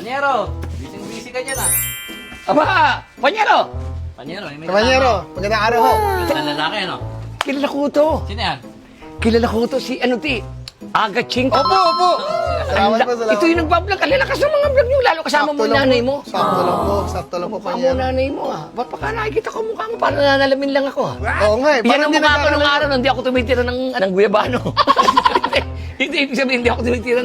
Panyero, busy ka dyan ah. Aba, Panyero! Panyero, may Panyero, magandang araw ho. Ang lalaki ano? Kilala ko to. Sino yan? Kilala ko to si ano ti? Aga Ching. Opo, opo. Salamat po, salamat. Ito yung nagbablog. Kalalakas ng mga vlog nyo. Lalo kasama mo yung nanay mo. Sakto lang po, Mukha mo Panyero. nanay mo ah. Ba't baka nakikita ko mukha mo? Parang nanalamin lang ako ah. Oo nga eh. Yan Parang ang hindi mukha ko nung nagkakalaman. araw na hindi ako tumitira ng guyabano. Hindi, ibig sabihin hindi ako tumitira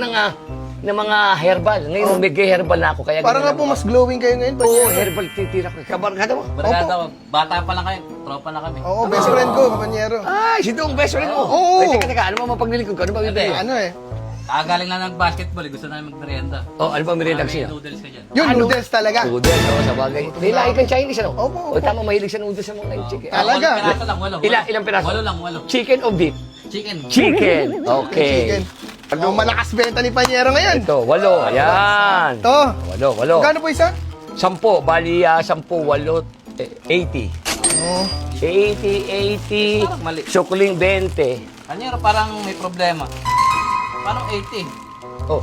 ng mga herbal. Ngayon, may herbal na ako. Kaya Parang nga ganyan po ako. mas glowing kayo ngayon, Oo, Panyero. herbal titira ko. Kabarkada mo? Barkada, bata pa lang kayo. Tropa na kami. Oo, best friend ko, Panyero. Ay, si Dong, best friend mo. Oo. Ay, teka, ano ba mapaglilikod ko? Ano ba bibili? Ano eh. Kakagaling lang ng basketball eh. Gusto namin magmerienda. Oh, ano ba merienda May siya? noodles ka dyan. Yung Ano? noodles talaga. Noodles, oo, sa bagay. May lahi kang Chinese, ano? Opo, opo. O, tama, mahilig sa noodles sa mga chicken. Talaga? Walang piraso lang, walo. Ilang piraso? Walo lang, walo. Chicken o beef? Chicken. Chicken. Okay. Chicken. Ang malakas benta ni Panyero ngayon. Ito, 8. Ayan. Ito. 8. Magkano po isa? 10. Bali, 10, 8, 80. Oo. 80. Parang mali. Sukling 20. Panyero, parang may problema. Parang 80. Oh.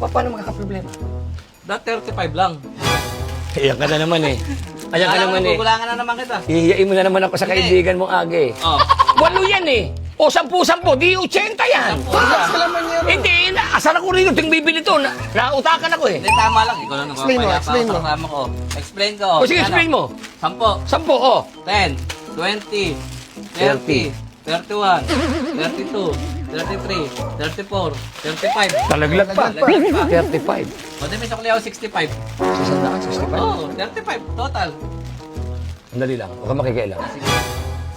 Paano magkakaproblema? Dati 35 lang. Ayan ka na naman eh. Ayan ka naman eh. Gugulangan na naman kita. Hihiyain mo na naman ako sa Hindi. kaibigan mong age. Oh. 8 yan eh. O, 10, di 80 yan. Sila Panyero. Hindi, asar ako rin yung bibili to. Nautakan ako eh. Hindi, tama lang. Ikaw lang Explain mo, nagpapaya pa explain ako mo. sa kasama ko. Explain ko. O sige, explain mo. 10, 10, oh. 10, 20, 30, 31, 32, 33, 34, 35. Talaglag pa. Talaglag pa. 35. O, di may sukli ako 65. Sasandaan, 65. Oo, 35 total. Dali lang, huwag ka makikialam.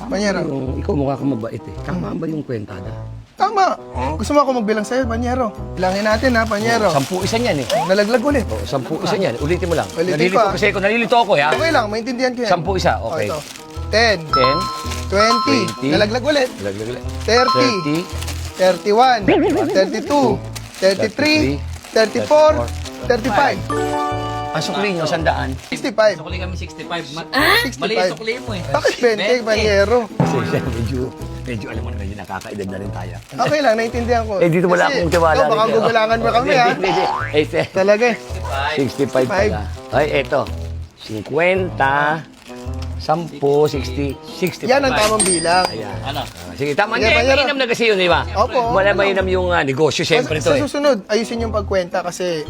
Panyero. Ikaw mukha kang mabait eh. Tama ba yung kwentada? Tama. Gusto mo ako magbilang sa'yo, Panyero? Bilangin natin ha, Panyero. 10 isa niyan eh. Nalaglag ulit. O, 10 isa niyan. Ulitin mo lang. Ulitin Nalilito ko, ah. kasi ako. Nalilito ako eh, ha. Okay lang, maintindihan ko yan. 10 isa, okay. ito. 10, 10, 20, 20, nalaglag ulit. laglag ulit. 30, 31, 32, 33, 34, 35. Ang sukli nyo, 100. 65. Sukli kami 65. 65. Mali yung sukli mo eh. Bakit 20, Panyero? Kasi medyo alam mo na, medyo nakakaedad na rin tayo. Okay lang, naintindihan ko. Eh, dito wala Kasi akong tiwala. ikaw, baka rito. gugulangan mo kami, ha? Hindi. Eh, Talaga eh. 65 pala. Ay, eto. 50, 10, 60, 65. Yan ang tamang bilang. Ayan. Ano? Sige, tama. Sige, Hindi, Panyero. mainam na kasi yun, di ba? Opo. Wala okay lang. mainam yung negosyo, siyempre to Sa eh. susunod, ayusin yung pagkwenta kasi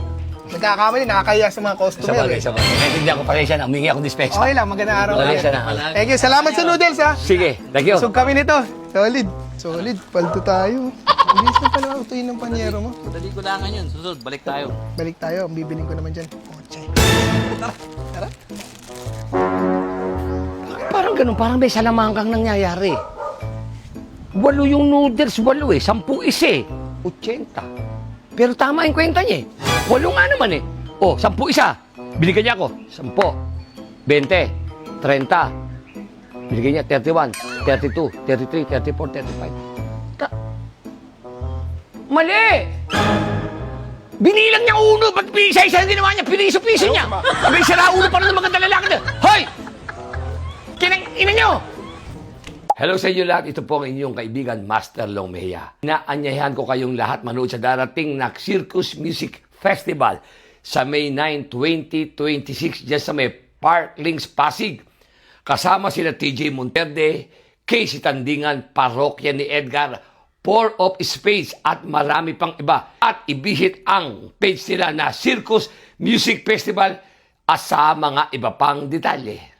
nagkakamali, nakakaya sa mga Sa customer. bagay, eh. sa bagay. Naintindihan ko pa rin siya na humingi akong dispensa. Okay lang, magandang araw. Maraming ulit. salamat. Thank you. Salamat sa noodles, ha? Sige, thank you. Busog kami nito. Solid. Solid. Paldo tayo. Ang bilis na pala utuin ng Panyero mo. Madali ko langan yun. Susunod, balik tayo. Balik tayo. Ang bibiling ko naman dyan. Kotse. Tara. Parang ganun, parang may salamangkang nangyayari. 8 yung noodles, 8 eh. 10 isa eh. 80. Pero tama yung kwenta niya eh. 8 nga naman eh. Oh, 10 isa. Binigyan niya ako. 10. 20. 30. Binigyan niya 31, 32, 33, 34, 35. Mali! Binilang niya uno. Ba't isa-isa ang ginawa niya? Piniso-piso niya. Abay, sira ulo pa rin ng maganda lalaki na. Hoy! Kinang ina nyo! Hello sa inyo lahat. Ito po ang inyong kaibigan, Master Long Mejia. Inaanyayahan ko kayong lahat manood sa darating na Circus Music Festival sa May 9, 2026 dyan sa may Park Links, Pasig. Kasama sila TJ Monterde, Casey Tandingan, Parokya ni Edgar, Four of Spades at marami pang iba. At i-visit ang page nila na Circus Music Festival at sa mga iba pang detalye.